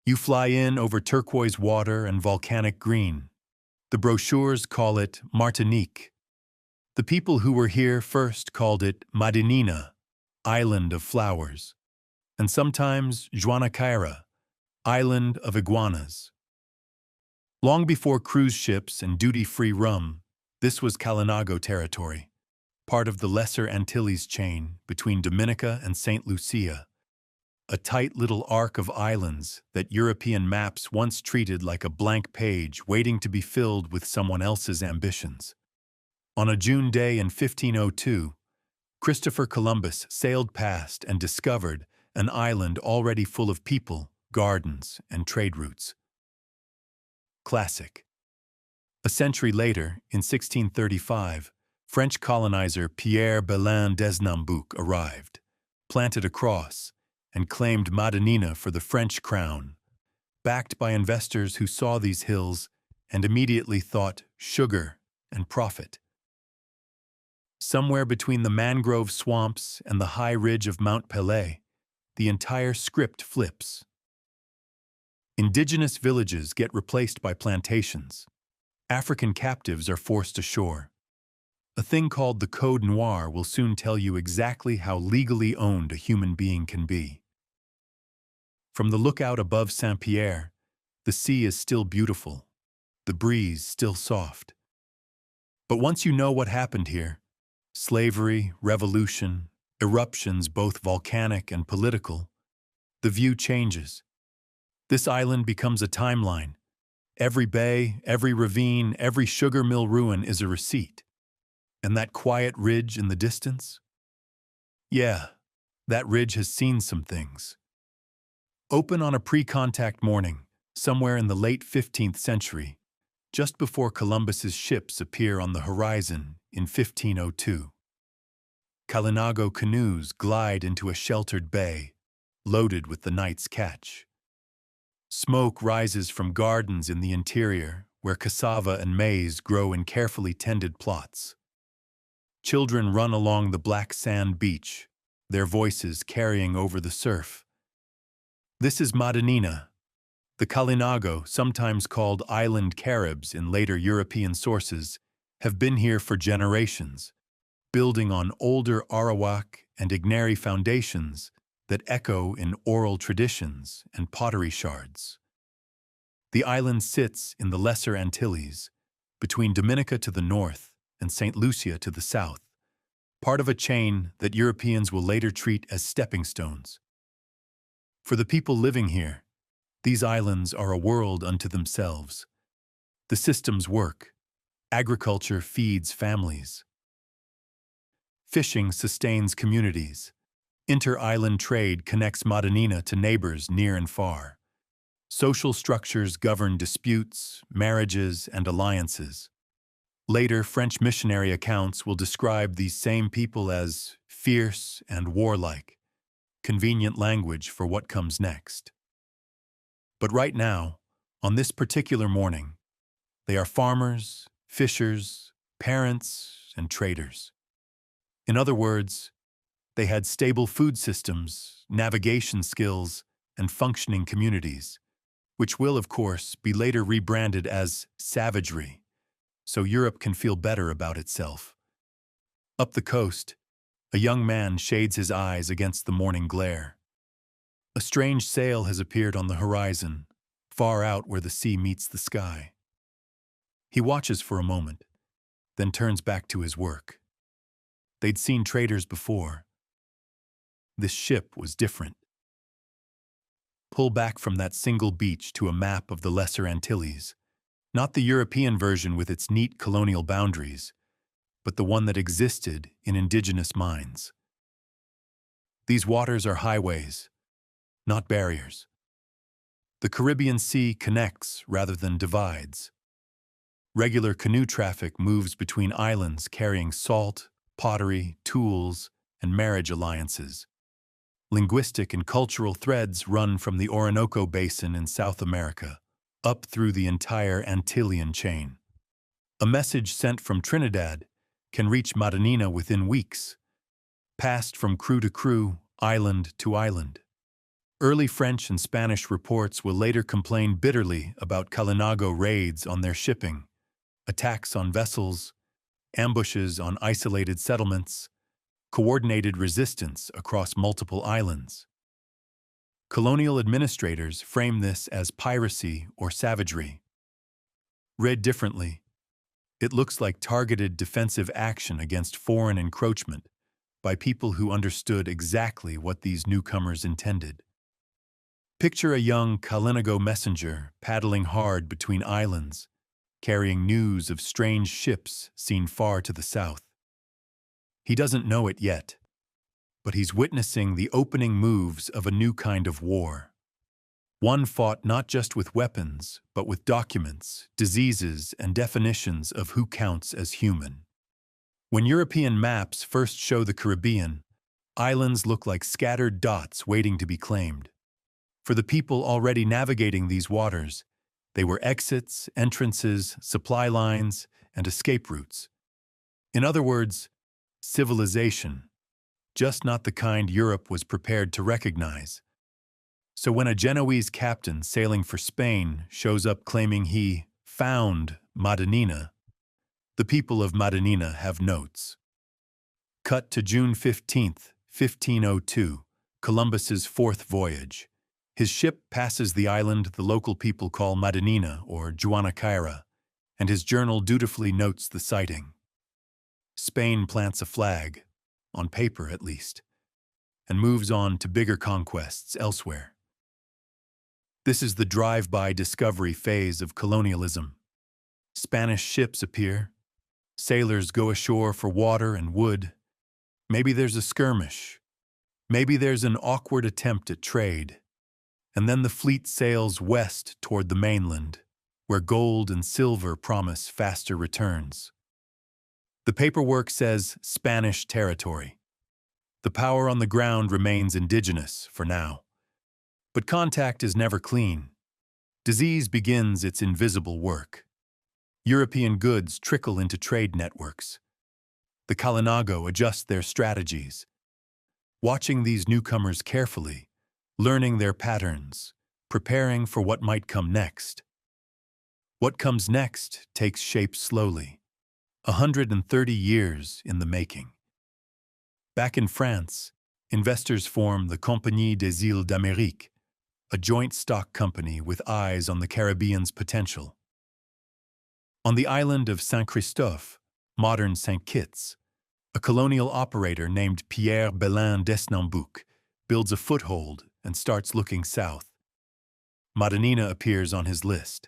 You fly in over turquoise water and volcanic green. The brochures call it Martinique. The people who were here first called it Madinina, Island of Flowers, and sometimes Juanacaira, Island of Iguanas. Long before cruise ships and duty-free rum, this was Kalinago territory, part of the Lesser Antilles chain between Dominica and St. Lucia, a tight little arc of islands that European maps once treated like a blank page waiting to be filled with someone else's ambitions. On a June day in 1502, Christopher Columbus sailed past and discovered an island already full of people, gardens, and trade routes. Classic. A century later, in 1635, French colonizer Pierre Belin Desnambuc arrived, planted a cross, and claimed Madinina for the French crown, backed by investors who saw these hills and immediately thought sugar and profit. Somewhere between the mangrove swamps and the high ridge of Mount Pelée, the entire script flips. Indigenous villages get replaced by plantations. African captives are forced ashore. A thing called the Code Noir will soon tell you exactly how legally owned a human being can be. From the lookout above Saint-Pierre, the sea is still beautiful, the breeze still soft. But once you know what happened here, slavery, revolution, eruptions both volcanic and political, the view changes. This island becomes a timeline. Every bay, every ravine, every sugar mill ruin is a receipt. And that quiet ridge in the distance? Yeah, that ridge has seen some things. Open on a pre-contact morning, somewhere in the late 15th century, just before Columbus's ships appear on the horizon in 1502. Kalinago canoes glide into a sheltered bay, loaded with the night's catch. Smoke rises from gardens in the interior, where cassava and maize grow in carefully tended plots. Children run along the black sand beach, their voices carrying over the surf. This is Madinina. The Kalinago, sometimes called island Caribs in later European sources, have been here for generations, building on older Arawak and Igneri foundations that echo in oral traditions and pottery shards. The island sits in the Lesser Antilles, between Dominica to the north and St. Lucia to the south, part of a chain that Europeans will later treat as stepping stones. For the people living here, these islands are a world unto themselves. The systems work. Agriculture feeds families. Fishing sustains communities. Inter-island trade connects Madinina to neighbors near and far. Social structures govern disputes, marriages, and alliances. Later, French missionary accounts will describe these same people as fierce and warlike, convenient language for what comes next. But right now, on this particular morning, they are farmers, fishers, parents, and traders. In other words, they had stable food systems, navigation skills, and functioning communities, which will, of course, be later rebranded as savagery, so Europe can feel better about itself. Up the coast, a young man shades his eyes against the morning glare. A strange sail has appeared on the horizon, far out where the sea meets the sky. He watches for a moment, then turns back to his work. They'd seen traders before. This ship was different. Pull back from that single beach to a map of the Lesser Antilles, not the European version with its neat colonial boundaries, but the one that existed in indigenous minds. These waters are highways, not barriers. The Caribbean Sea connects rather than divides. Regular canoe traffic moves between islands carrying salt, pottery, tools, and marriage alliances. Linguistic and cultural threads run from the Orinoco Basin in South America, up through the entire Antillean chain. A message sent from Trinidad can reach Madinina within weeks, passed from crew to crew, island to island. Early French and Spanish reports will later complain bitterly about Kalinago raids on their shipping, attacks on vessels, ambushes on isolated settlements, coordinated resistance across multiple islands. Colonial administrators frame this as piracy or savagery. Read differently, it looks like targeted defensive action against foreign encroachment by people who understood exactly what these newcomers intended. Picture a young Kalinago messenger paddling hard between islands, carrying news of strange ships seen far to the south. He doesn't know it yet, but he's witnessing the opening moves of a new kind of war. One fought not just with weapons, but with documents, diseases, and definitions of who counts as human. When European maps first show the Caribbean, islands look like scattered dots waiting to be claimed. For the people already navigating these waters, they were exits, entrances, supply lines, and escape routes. In other words, civilization, just not the kind Europe was prepared to recognize. So when a Genoese captain sailing for Spain shows up claiming he found Madinina, the people of Madinina have notes. Cut to June 15, 1502, Columbus's fourth voyage. His ship passes the island the local people call Madinina or Juanacaira, and his journal dutifully notes the sighting. Spain plants a flag, on paper at least, and moves on to bigger conquests elsewhere. This is the drive-by discovery phase of colonialism. Spanish ships appear. Sailors go ashore for water and wood. Maybe there's a skirmish. Maybe there's an awkward attempt at trade. And then the fleet sails west toward the mainland, where gold and silver promise faster returns. The paperwork says Spanish territory. The power on the ground remains indigenous for now. But contact is never clean. Disease begins its invisible work. European goods trickle into trade networks. The Kalinago adjust their strategies. Watching these newcomers carefully, learning their patterns, preparing for what might come next. What comes next takes shape slowly, 130 years in the making. Back in France, investors form the Compagnie des Îles d'Amérique, a joint stock company with eyes on the Caribbean's potential. On the island of Saint-Christophe, modern St. Kitts, a colonial operator named Pierre Belin d'Esnambouc builds a foothold and starts looking south. Madinina appears on his list.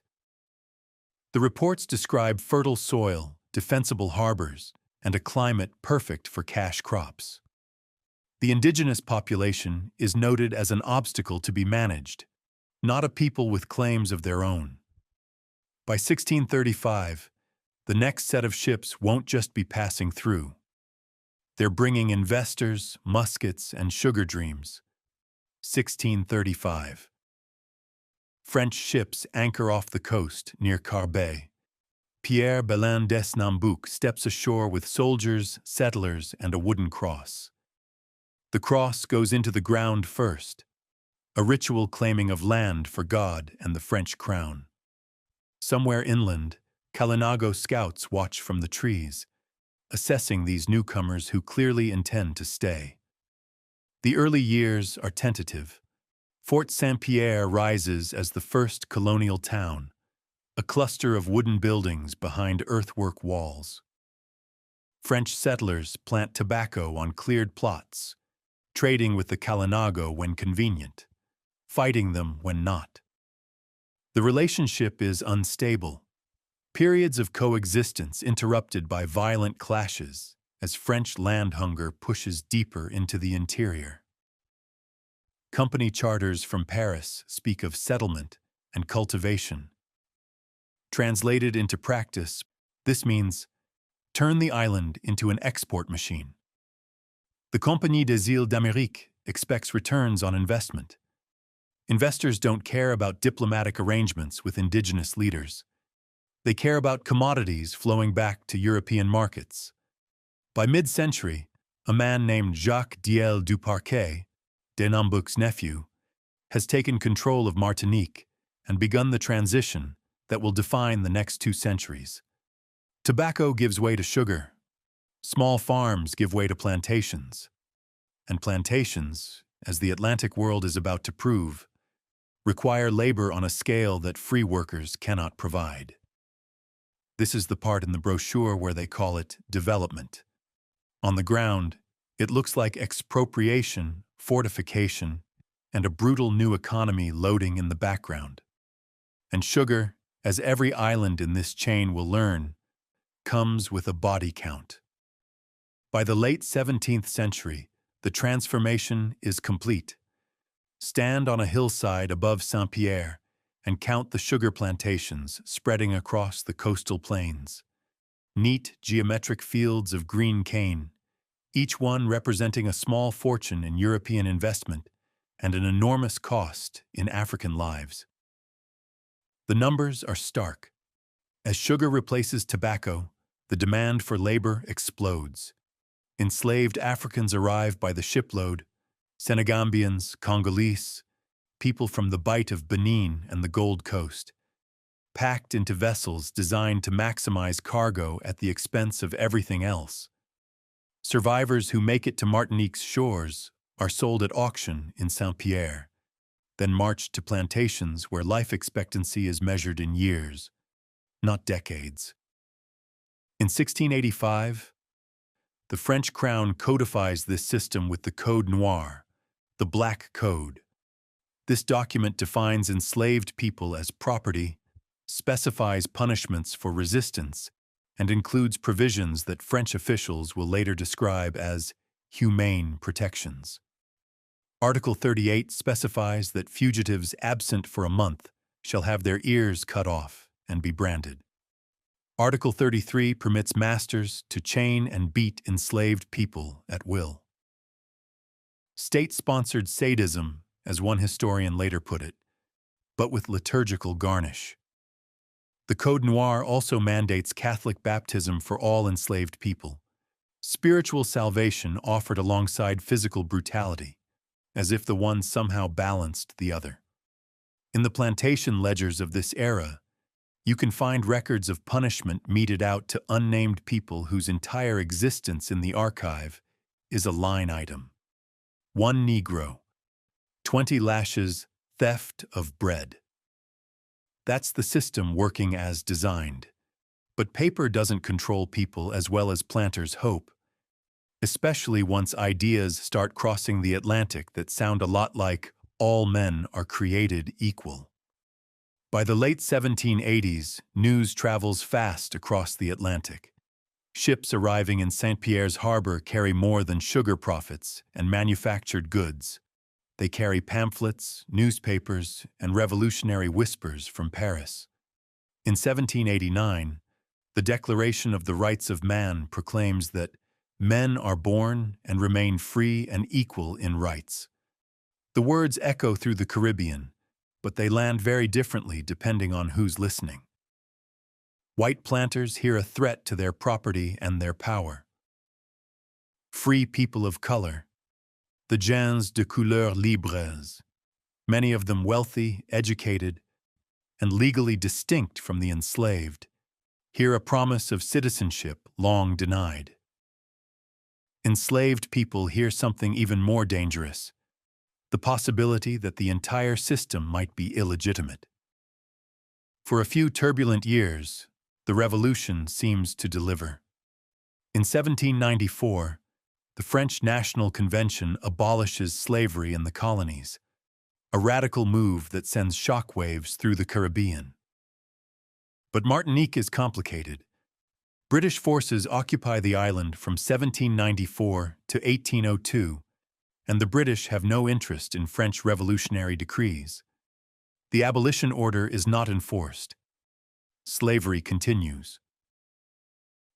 The reports describe fertile soil, defensible harbors, and a climate perfect for cash crops. The indigenous population is noted as an obstacle to be managed, not a people with claims of their own. By 1635, the next set of ships won't just be passing through. They're bringing investors, muskets, and sugar dreams. 1635. French ships anchor off the coast near Carbet. Pierre Belin d'Esnambouc steps ashore with soldiers, settlers, and a wooden cross. The cross goes into the ground first, a ritual claiming of land for God and the French crown. Somewhere inland, Kalinago scouts watch from the trees, assessing these newcomers who clearly intend to stay. The early years are tentative. Fort Saint-Pierre rises as the first colonial town, a cluster of wooden buildings behind earthwork walls. French settlers plant tobacco on cleared plots, trading with the Kalinago when convenient, fighting them when not. The relationship is unstable. Periods of coexistence interrupted by violent clashes as French land hunger pushes deeper into the interior. Company charters from Paris speak of settlement and cultivation. Translated into practice, this means turn the island into an export machine. The Compagnie des Îles d'Amérique expects returns on investment. Investors don't care about diplomatic arrangements with indigenous leaders. They care about commodities flowing back to European markets. By mid-century, a man named Jacques Diel du Parquet, d'Esnambouc's nephew, has taken control of Martinique and begun the transition that will define the next 2 centuries. Tobacco gives way to sugar. Small farms give way to plantations. And plantations, as the Atlantic world is about to prove, require labor on a scale that free workers cannot provide. This is the part in the brochure where they call it development. On the ground, it looks like expropriation, fortification, and a brutal new economy loading in the background. And sugar, as every island in this chain will learn, comes with a body count. By the late 17th century, the transformation is complete. Stand on a hillside above Saint-Pierre and count the sugar plantations spreading across the coastal plains. Neat, geometric fields of green cane, each one representing a small fortune in European investment and an enormous cost in African lives. The numbers are stark. As sugar replaces tobacco, the demand for labor explodes. Enslaved Africans arrive by the shipload, Senegambians, Congolese, people from the Bight of Benin and the Gold Coast, packed into vessels designed to maximize cargo at the expense of everything else. Survivors who make it to Martinique's shores are sold at auction in Saint-Pierre, then marched to plantations where life expectancy is measured in years, not decades. In 1685, the French crown codifies this system with the Code Noir, the Black Code. This document defines enslaved people as property, specifies punishments for resistance, and includes provisions that French officials will later describe as humane protections. Article 38 specifies that fugitives absent for a month shall have their ears cut off and be branded. Article 33 permits masters to chain and beat enslaved people at will. State-sponsored sadism, as one historian later put it, but with liturgical garnish. The Code Noir also mandates Catholic baptism for all enslaved people, spiritual salvation offered alongside physical brutality, as if the one somehow balanced the other. In the plantation ledgers of this era, you can find records of punishment meted out to unnamed people whose entire existence in the archive is a line item. 1 Negro, 20 lashes, theft of bread. That's the system working as designed. But paper doesn't control people as well as planters hope, especially once ideas start crossing the Atlantic that sound a lot like all men are created equal. By the late 1780s, news travels fast across the Atlantic. Ships arriving in Saint-Pierre's harbor carry more than sugar profits and manufactured goods. They carry pamphlets, newspapers, and revolutionary whispers from Paris. In 1789, the Declaration of the Rights of Man proclaims that men are born and remain free and equal in rights. The words echo through the Caribbean, but they land very differently depending on who's listening. White planters hear a threat to their property and their power. Free people of color, the gens de couleur libres, many of them wealthy, educated, and legally distinct from the enslaved, hear a promise of citizenship long denied. Enslaved people hear something even more dangerous, the possibility that the entire system might be illegitimate. For a few turbulent years, the revolution seems to deliver. In 1794, the French National Convention abolishes slavery in the colonies, a radical move that sends shockwaves through the Caribbean. But Martinique is complicated. British forces occupy the island from 1794 to 1802, and the British have no interest in French revolutionary decrees. The Abolition order is not enforced. Slavery continues.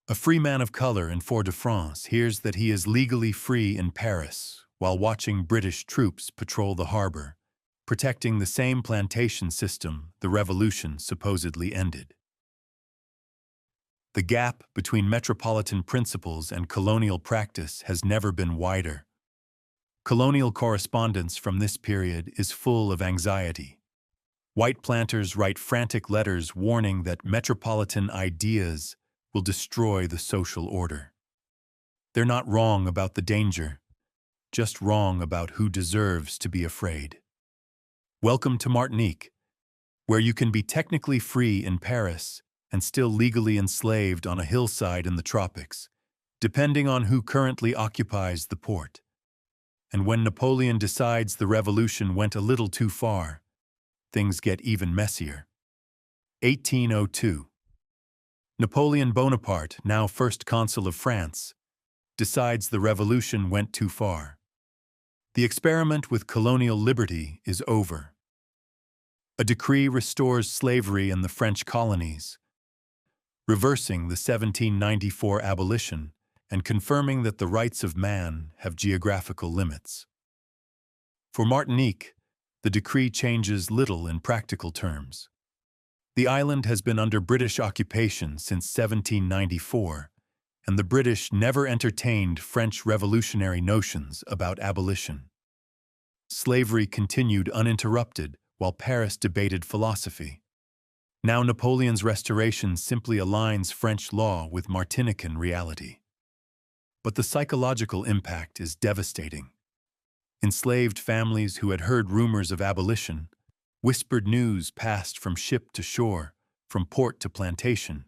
A free man of color in Fort-de-France hears that he is legally free in Paris while watching British troops patrol the harbor, protecting the same plantation system the revolution supposedly ended. The gap between metropolitan principles and colonial practice has never been wider. Colonial correspondence from this period is full of anxiety. White planters write frantic letters warning that metropolitan ideas will destroy the social order. They're not wrong about the danger, just wrong about who deserves to be afraid. Welcome to Martinique, where you can be technically free in Paris and still legally enslaved on a hillside in the tropics, depending on who currently occupies the port. And when Napoleon decides the revolution went a little too far, things get even messier. 1802. Napoleon Bonaparte, now First Consul of France, decides the revolution went too far. The experiment with colonial liberty is over. A decree restores slavery in the French colonies, reversing the 1794 abolition and confirming that the rights of man have geographical limits. For Martinique, the decree changes little in practical terms. The island has been under British occupation since 1794, and the British never entertained French revolutionary notions about abolition. Slavery continued uninterrupted while Paris debated philosophy. Now Napoleon's restoration simply aligns French law with Martinican reality. But the psychological impact is devastating. Enslaved families who had heard rumors of abolition, whispered news passed from ship to shore, from port to plantation,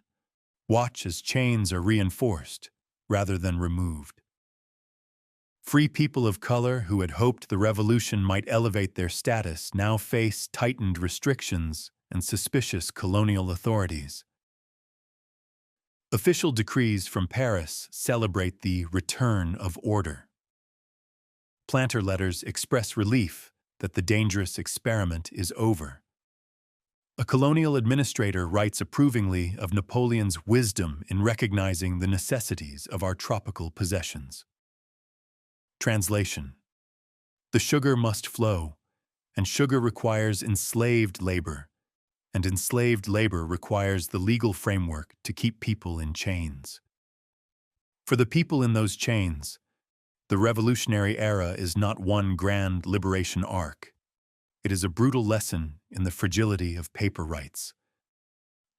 watch as chains are reinforced rather than removed. Free people of color who had hoped the revolution might elevate their status now face tightened restrictions and suspicious colonial authorities. Official decrees from Paris celebrate the return of order. Planter letters express relief that the dangerous experiment is over. A colonial administrator writes approvingly of Napoleon's wisdom in recognizing the necessities of our tropical possessions. Translation: the sugar must flow, and sugar requires enslaved labor, and enslaved labor requires the legal framework to keep people in chains. For the people in those chains, the revolutionary era is not one grand liberation arc. It is a brutal lesson in the fragility of paper rights.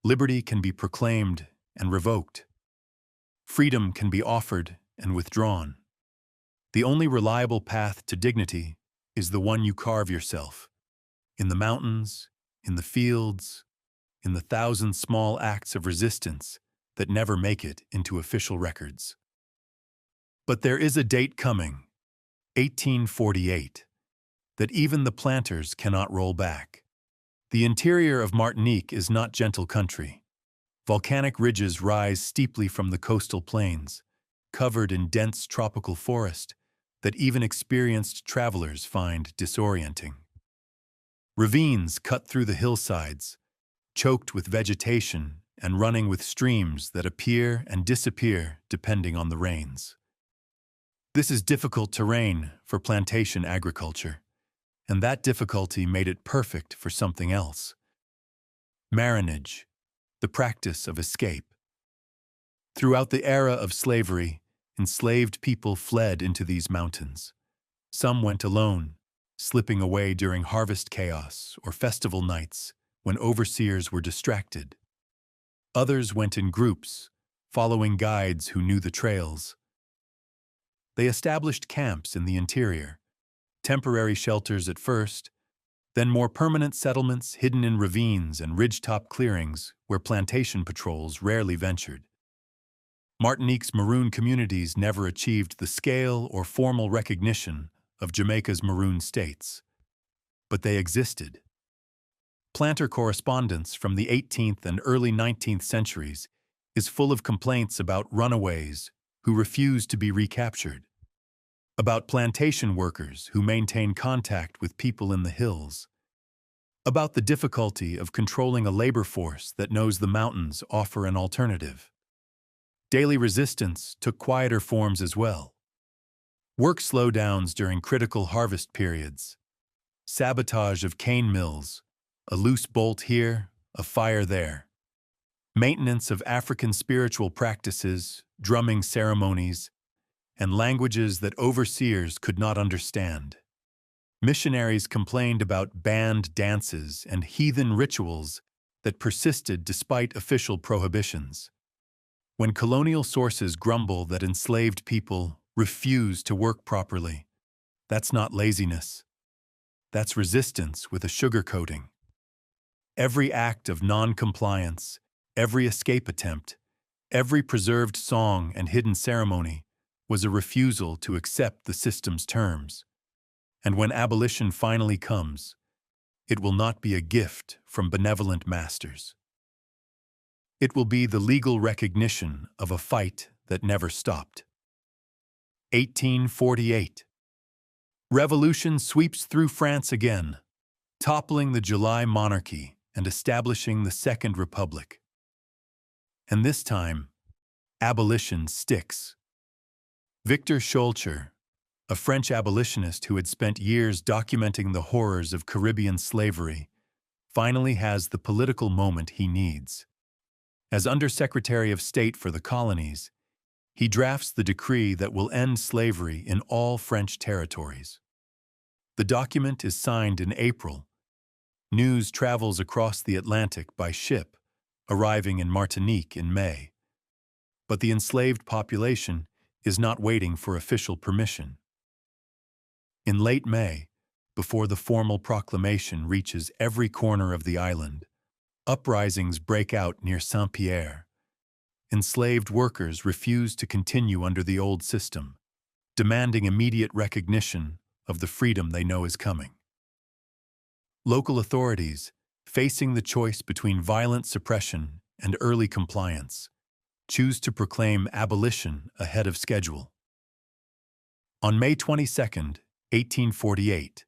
Liberty can be proclaimed and revoked. Freedom can be offered and withdrawn. The only reliable path to dignity is the one you carve yourself, in the mountains, in the fields, in the thousand small acts of resistance that never make it into official records. But there is a date coming, 1848, that even the planters cannot roll back. The interior of Martinique is not gentle country. Volcanic ridges rise steeply from the coastal plains, covered in dense tropical forest that even experienced travelers find disorienting. Ravines cut through the hillsides, choked with vegetation and running with streams that appear and disappear depending on the rains. This is difficult terrain for plantation agriculture, and that difficulty made it perfect for something else. Marronage, the practice of escape. Throughout the era of slavery, enslaved people fled into these mountains. Some went alone, slipping away during harvest chaos or festival nights when overseers were distracted. Others went in groups, following guides who knew the trails. They established camps in the interior, temporary shelters at first, then more permanent settlements hidden in ravines and ridgetop clearings where plantation patrols rarely ventured. Martinique's maroon communities never achieved the scale or formal recognition of Jamaica's maroon states, but they existed. Planter correspondence from the 18th and early 19th centuries is full of complaints about runaways who refuse to be recaptured, about plantation workers who maintain contact with people in the hills, about the difficulty of controlling a labor force that knows the mountains offer an alternative. Daily resistance took quieter forms as well. Work slowdowns during critical harvest periods, sabotage of cane mills, a loose bolt here, a fire there, maintenance of African spiritual practices, drumming ceremonies, and languages that overseers could not understand. Missionaries complained about banned dances and heathen rituals that persisted despite official prohibitions. When colonial sources grumble that enslaved people refuse to work properly, that's not laziness. That's resistance with a sugarcoating. Every act of non-compliance, every escape attempt, every preserved song and hidden ceremony was a refusal to accept the system's terms. And when abolition finally comes, it will not be a gift from benevolent masters. It will be the legal recognition of a fight that never stopped. 1848. Revolution sweeps through France again, toppling the July monarchy and establishing the Second Republic. And this time, abolition sticks. Victor Schœlcher, a French abolitionist who had spent years documenting the horrors of Caribbean slavery, finally has the political moment he needs. As Undersecretary of State for the Colonies, he drafts the decree that will end slavery in all French territories. The document is signed in April. News travels across the Atlantic by ship, arriving in Martinique in May. But the enslaved population is not waiting for official permission. In late May, before the formal proclamation reaches every corner of the island, uprisings break out near Saint-Pierre. Enslaved workers refuse to continue under the old system, demanding immediate recognition of the freedom they know is coming. Local authorities, facing the choice between violent suppression and early compliance, choose to proclaim abolition ahead of schedule. On May 22, 1848,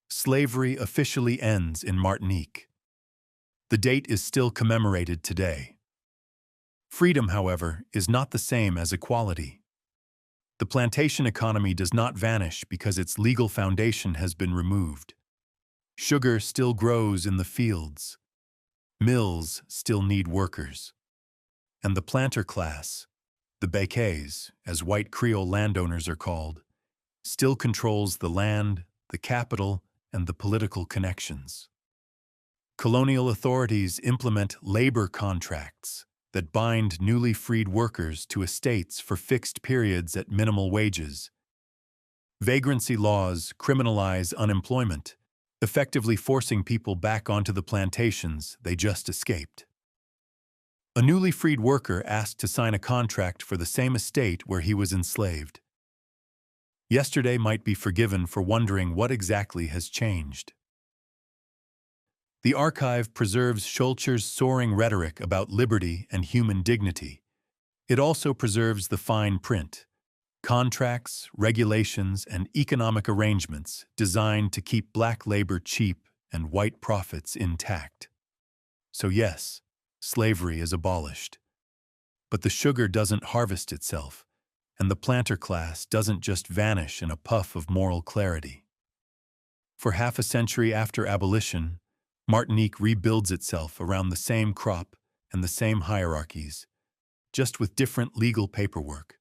slavery officially ends in Martinique. The date is still commemorated today. Freedom, however, is not the same as equality. The plantation economy does not vanish because its legal foundation has been removed. Sugar still grows in the fields. Mills still need workers. And the planter class, the béquets, as white Creole landowners are called, still controls the land, the capital, and the political connections. Colonial authorities implement labor contracts that bind newly freed workers to estates for fixed periods at minimal wages. Vagrancy laws criminalize unemployment, effectively forcing people back onto the plantations they just escaped. A newly freed worker asked to sign a contract for the same estate where he was enslaved. Yesterday might be forgiven for wondering what exactly has changed. The archive preserves Schœlcher's soaring rhetoric about liberty and human dignity. It also preserves the fine print, contracts, regulations, and economic arrangements designed to keep black labor cheap and white profits intact. So yes, slavery is abolished. But the sugar doesn't harvest itself, and the planter class doesn't just vanish in a puff of moral clarity. For half a century after abolition, Martinique rebuilds itself around the same crop and the same hierarchies, just with different legal paperwork.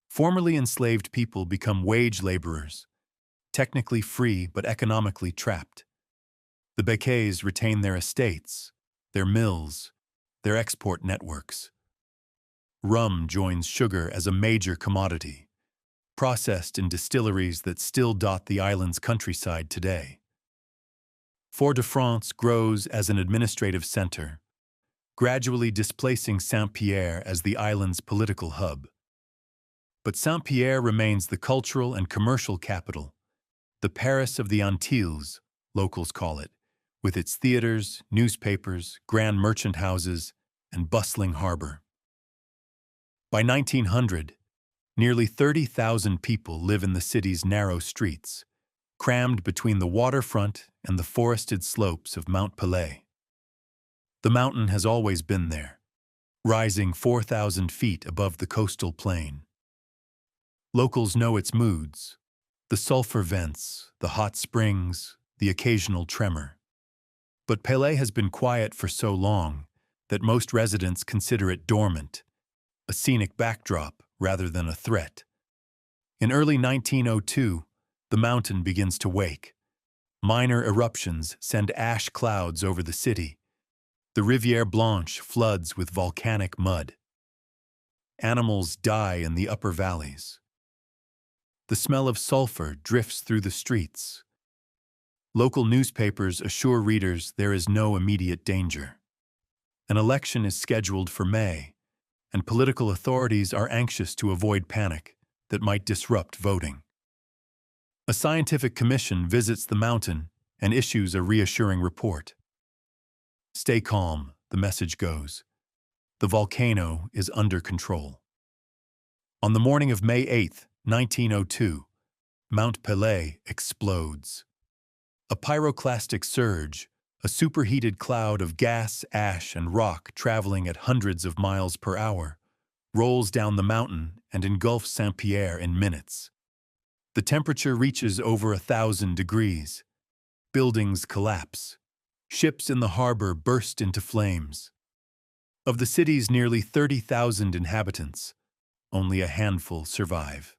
Formerly enslaved people become wage laborers, technically free but economically trapped. The béquets retain their estates, their mills, their export networks. Rum joins sugar as a major commodity, processed in distilleries that still dot the island's countryside today. Fort-de-France grows as an administrative center, gradually displacing Saint-Pierre as the island's political hub. But Saint-Pierre remains the cultural and commercial capital, the Paris of the Antilles, locals call it, with its theaters, newspapers, grand merchant houses, and bustling harbor. By 1900, nearly 30,000 people live in the city's narrow streets, crammed between the waterfront and the forested slopes of Mount Pelée. The mountain has always been there, rising 4,000 feet above the coastal plain. Locals know its moods, the sulfur vents, the hot springs, the occasional tremor. But Pelée has been quiet for so long that most residents consider it dormant, a scenic backdrop rather than a threat. In early 1902, the mountain begins to wake. Minor eruptions send ash clouds over the city. The Rivière Blanche floods with volcanic mud. Animals die in the upper valleys. The smell of sulfur drifts through the streets. Local newspapers assure readers there is no immediate danger. An election is scheduled for May, and political authorities are anxious to avoid panic that might disrupt voting. A scientific commission visits the mountain and issues a reassuring report. "Stay calm," the message goes. "The volcano is under control." On the morning of May 8, 1902, Mount Pelée explodes. A pyroclastic surge, a superheated cloud of gas, ash, and rock traveling at hundreds of miles per hour, rolls down the mountain and engulfs Saint-Pierre in minutes. The temperature reaches over 1,000 degrees. Buildings collapse. Ships in the harbor burst into flames. Of the city's nearly 30,000 inhabitants, only a handful survive.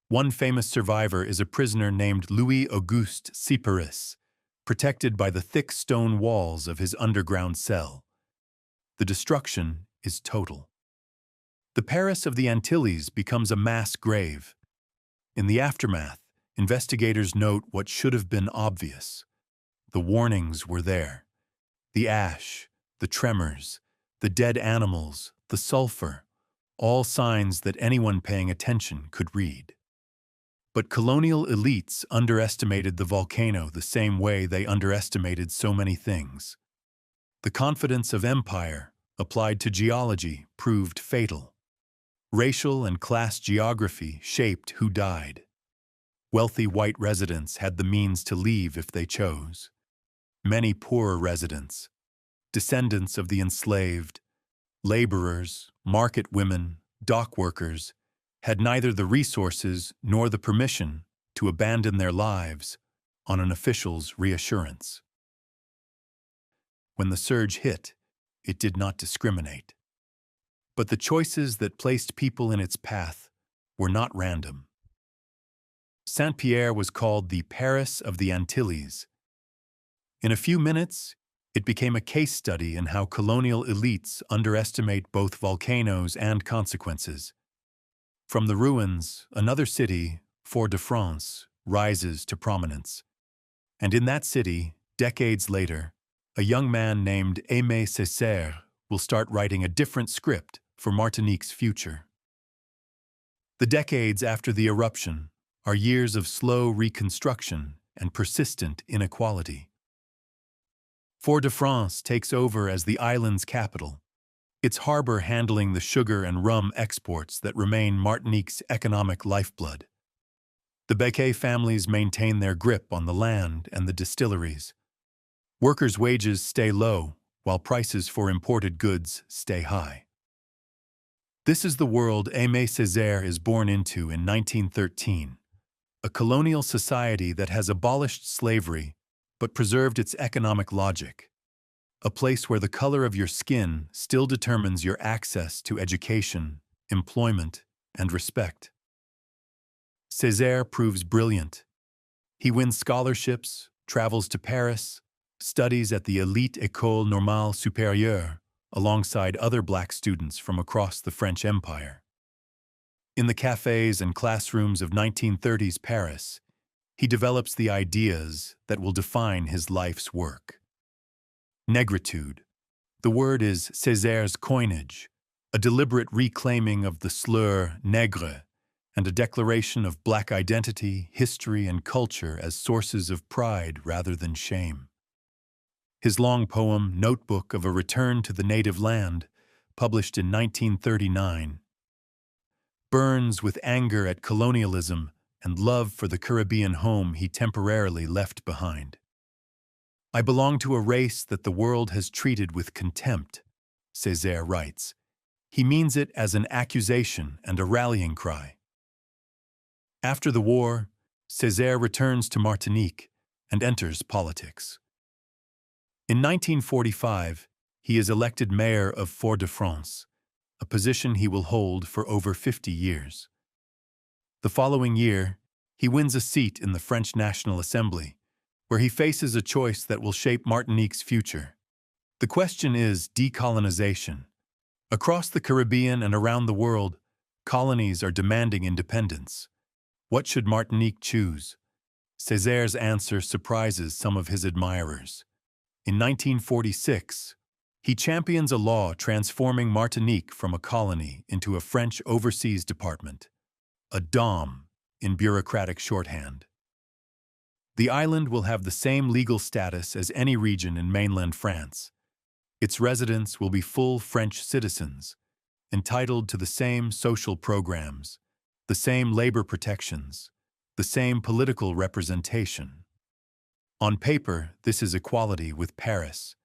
One famous survivor is a prisoner named Louis-Auguste Siparis, protected by the thick stone walls of his underground cell. The destruction is total. The Paris of the Antilles becomes a mass grave. In the aftermath, investigators note what should have been obvious. The warnings were there. The ash, the tremors, the dead animals, the sulfur, all signs that anyone paying attention could read. But colonial elites underestimated the volcano the same way they underestimated so many things. The confidence of empire, applied to geology, proved fatal. Racial and class geography shaped who died. Wealthy white residents had the means to leave if they chose. Many poorer residents, descendants of the enslaved, laborers, market women, dock workers, had neither the resources nor the permission to abandon their lives on an official's reassurance. When the surge hit, it did not discriminate. But the choices that placed people in its path were not random. Saint-Pierre was called the Paris of the Antilles. In a few minutes, it became a case study in how colonial elites underestimate both volcanoes and consequences. From the ruins, another city, Fort-de-France, rises to prominence. And in that city, decades later, a young man named Aimé Cesaire will start writing a different script for Martinique's future. The decades after the eruption are years of slow reconstruction and persistent inequality. Fort-de-France takes over as the island's capital, its harbor handling the sugar and rum exports that remain Martinique's economic lifeblood. The Becquet families maintain their grip on the land and the distilleries. Workers' wages stay low, while prices for imported goods stay high. This is the world Aimé Cesaire is born into in 1913, a colonial society that has abolished slavery but preserved its economic logic, a place where the color of your skin still determines your access to education, employment, and respect. Cesaire proves brilliant. He wins scholarships, travels to Paris, studies at the elite École Normale Supérieure, alongside other black students from across the French Empire. In the cafes and classrooms of 1930s Paris, he develops the ideas that will define his life's work. Negritude. The word is Césaire's coinage, a deliberate reclaiming of the slur nègre, and a declaration of black identity, history, and culture as sources of pride rather than shame. His long poem, Notebook of a Return to the Native Land, published in 1939, burns with anger at colonialism and love for the Caribbean home he temporarily left behind. "I belong to a race that the world has treated with contempt," Cesaire writes. He means it as an accusation and a rallying cry. After the war, Cesaire returns to Martinique and enters politics. In 1945, he is elected mayor of Fort-de-France, a position he will hold for over 50 years. The following year, he wins a seat in the French National Assembly, where he faces a choice that will shape Martinique's future. The question is decolonization. Across the Caribbean and around the world, colonies are demanding independence. What should Martinique choose? Césaire's answer surprises some of his admirers. In 1946, he champions a law transforming Martinique from a colony into a French overseas department, a DOM in bureaucratic shorthand. The island will have the same legal status as any region in mainland France. Its residents will be full French citizens, entitled to the same social programs, the same labor protections, the same political representation. On paper, this is equality with Paris.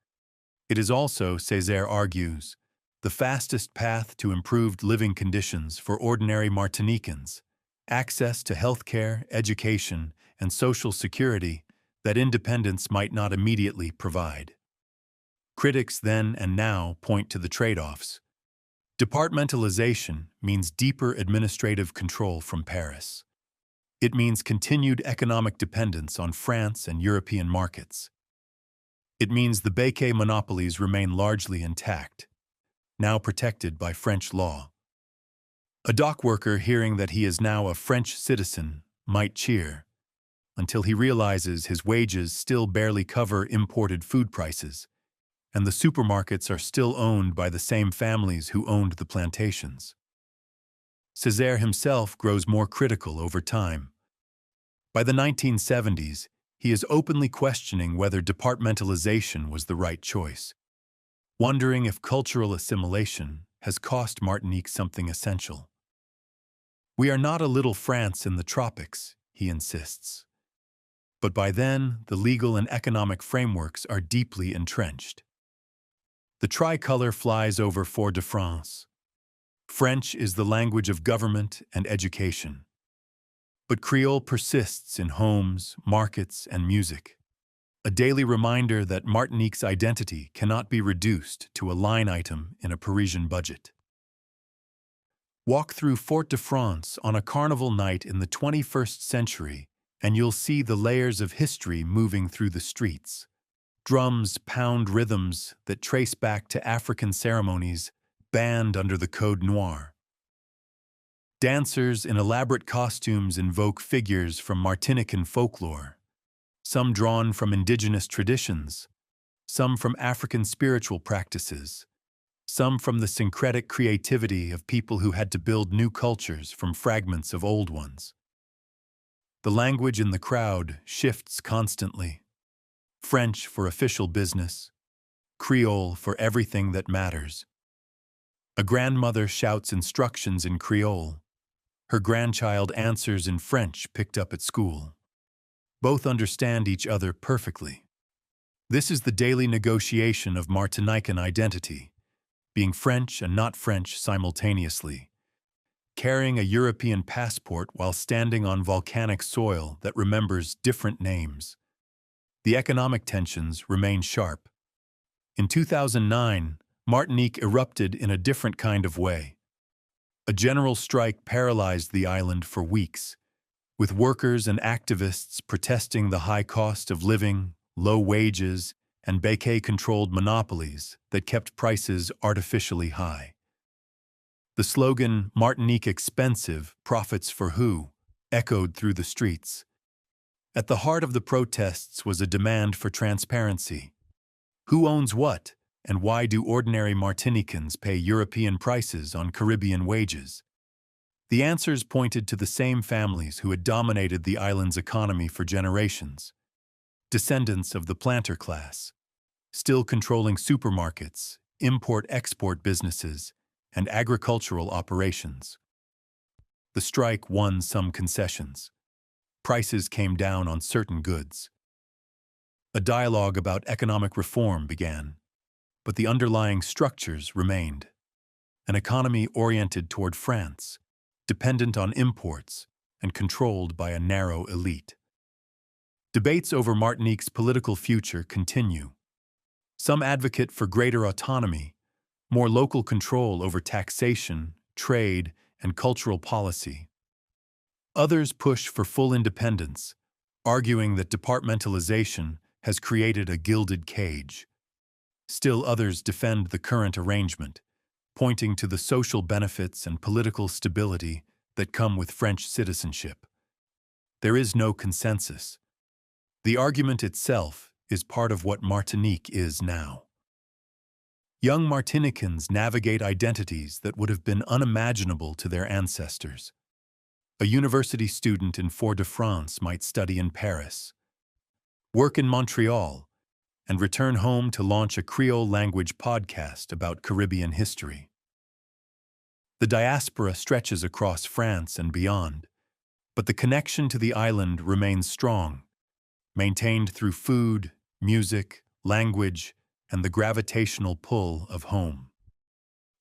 It is also, Cesaire argues, the fastest path to improved living conditions for ordinary Martinicans, access to healthcare, education, and social security that independence might not immediately provide. Critics then and now point to the trade-offs. Departmentalization means deeper administrative control from Paris. It means continued economic dependence on France and European markets. It means the Béquet monopolies remain largely intact, now protected by French law. A dock worker hearing that he is now a French citizen might cheer, until he realizes his wages still barely cover imported food prices, and the supermarkets are still owned by the same families who owned the plantations. Cesaire himself grows more critical over time. By the 1970s, he is openly questioning whether departmentalization was the right choice, wondering if cultural assimilation has cost Martinique something essential. We are not a little France in the tropics, he insists. But by then, the legal and economic frameworks are deeply entrenched. The tricolor flies over Fort-de-France. French is the language of government and education. But Creole persists in homes, markets, and music, a daily reminder that Martinique's identity cannot be reduced to a line item in a Parisian budget. Walk through Fort-de-France on a carnival night in the 21st century, and you'll see the layers of history moving through the streets. Drums pound rhythms that trace back to African ceremonies banned under the Code Noir. Dancers in elaborate costumes invoke figures from Martinican folklore, some drawn from indigenous traditions, some from African spiritual practices, some from the syncretic creativity of people who had to build new cultures from fragments of old ones. The language in the crowd shifts constantly. French for official business, Creole for everything that matters. A grandmother shouts instructions in Creole. Her grandchild answers in French picked up at school. Both understand each other perfectly. This is the daily negotiation of Martinican identity, being French and not French simultaneously, carrying a European passport while standing on volcanic soil that remembers different names. The economic tensions remain sharp. In 2009, Martinique erupted in a different kind of way. A general strike paralyzed the island for weeks, with workers and activists protesting the high cost of living, low wages, and Béquet-controlled monopolies that kept prices artificially high. The slogan, "Martinique expensive, profits for who?" echoed through the streets. At the heart of the protests was a demand for transparency. Who owns what, and why do ordinary Martinicans pay European prices on Caribbean wages? The answers pointed to the same families who had dominated the island's economy for generations. Descendants of the planter class, still controlling supermarkets, import-export businesses, and agricultural operations. The strike won some concessions. Prices came down on certain goods. A dialogue about economic reform began, but the underlying structures remained. An economy oriented toward France, dependent on imports, and controlled by a narrow elite. Debates over Martinique's political future continue. Some advocate for greater autonomy, more local control over taxation, trade, and cultural policy. Others push for full independence, arguing that departmentalization has created a gilded cage. Still others defend the current arrangement, pointing to the social benefits and political stability that come with French citizenship. There is no consensus. The argument itself is part of what Martinique is now. Young Martinicans navigate identities that would have been unimaginable to their ancestors. A university student in Fort-de-France might study in Paris, work in Montreal, and return home to launch a Creole language podcast about Caribbean history. The diaspora stretches across France and beyond, but the connection to the island remains strong, maintained through food, music, language, and the gravitational pull of home.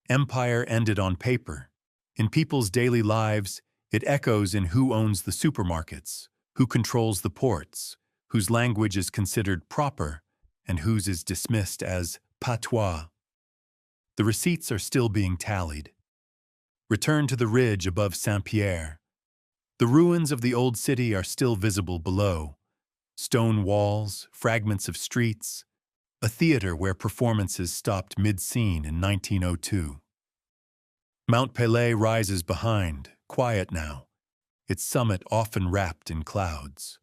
Empire ended on paper. In people's daily lives, it echoes in who owns the supermarkets, who controls the ports, whose language is considered proper, and whose is dismissed as patois. The receipts are still being tallied. Return to the ridge above Saint-Pierre. The ruins of the old city are still visible below. Stone walls, fragments of streets, a theater where performances stopped mid-scene in 1902. Mount Pelée rises behind, quiet now, its summit often wrapped in clouds.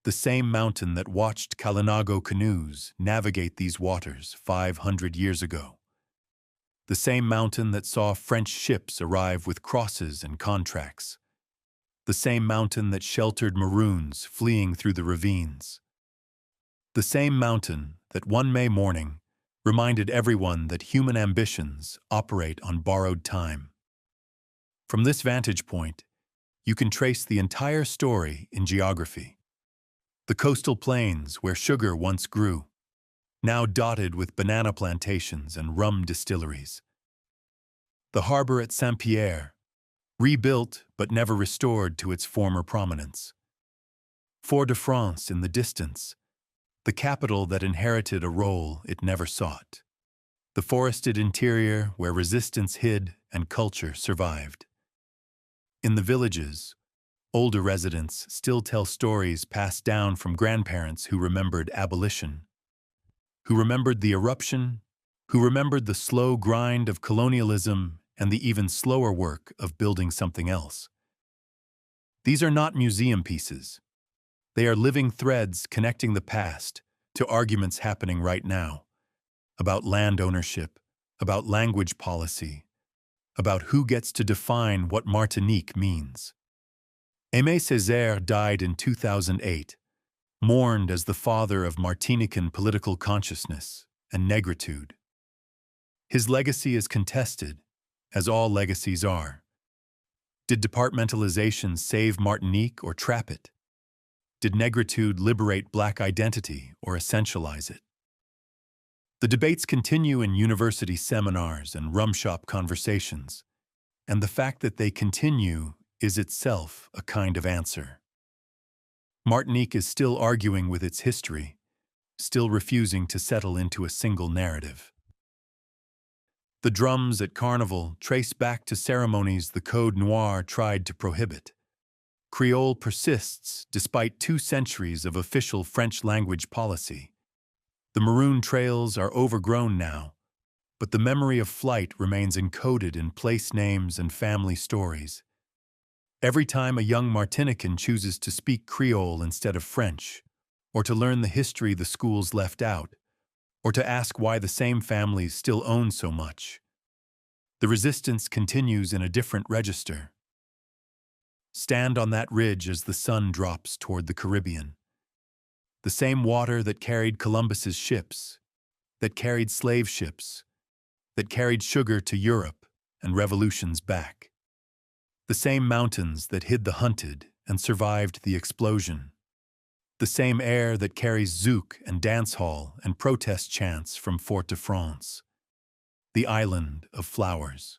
The same mountain that watched Kalinago canoes navigate these waters 500 years ago. The same mountain that saw French ships arrive with crosses and contracts. The same mountain that sheltered maroons fleeing through the ravines. The same mountain that one May morning reminded everyone that human ambitions operate on borrowed time. From this vantage point, you can trace the entire story in geography. The coastal plains where sugar once grew, now dotted with banana plantations and rum distilleries. The harbor at Saint-Pierre, rebuilt but never restored to its former prominence. Fort-de-France in the distance, the capital that inherited a role it never sought. The forested interior where resistance hid and culture survived. In the villages, older residents still tell stories passed down from grandparents who remembered Abolition, who remembered the eruption, who remembered the slow grind of colonialism and the even slower work of building something else. These are not museum pieces. They are living threads connecting the past to arguments happening right now, about land ownership, about language policy, about who gets to define what Martinique means. Aimé Cesaire died in 2008, mourned as the father of Martinican political consciousness and negritude. His legacy is contested, as all legacies are. Did departmentalization save Martinique or trap it? Did negritude liberate Black identity or essentialize it? The debates continue in university seminars and rum shop conversations, and the fact that they continue is itself a kind of answer. Martinique is still arguing with its history, still refusing to settle into a single narrative. The drums at Carnival trace back to ceremonies the Code Noir tried to prohibit. Creole persists despite 2 centuries of official French language policy. The maroon trails are overgrown now, but the memory of flight remains encoded in place names and family stories. Every time a young Martinican chooses to speak Creole instead of French, or to learn the history the schools left out, or to ask why the same families still own so much, the resistance continues in a different register. Stand on that ridge as the sun drops toward the Caribbean. The same water that carried Columbus's ships, that carried slave ships, that carried sugar to Europe and revolutions back. The same mountains that hid the hunted and survived the explosion. The same air that carries zouk and dance hall and protest chants from Fort-de-France. The island of flowers.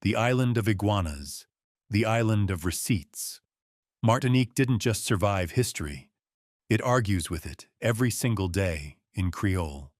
The island of iguanas. The island of receipts. Martinique didn't just survive history. It argues with it every single day in Creole.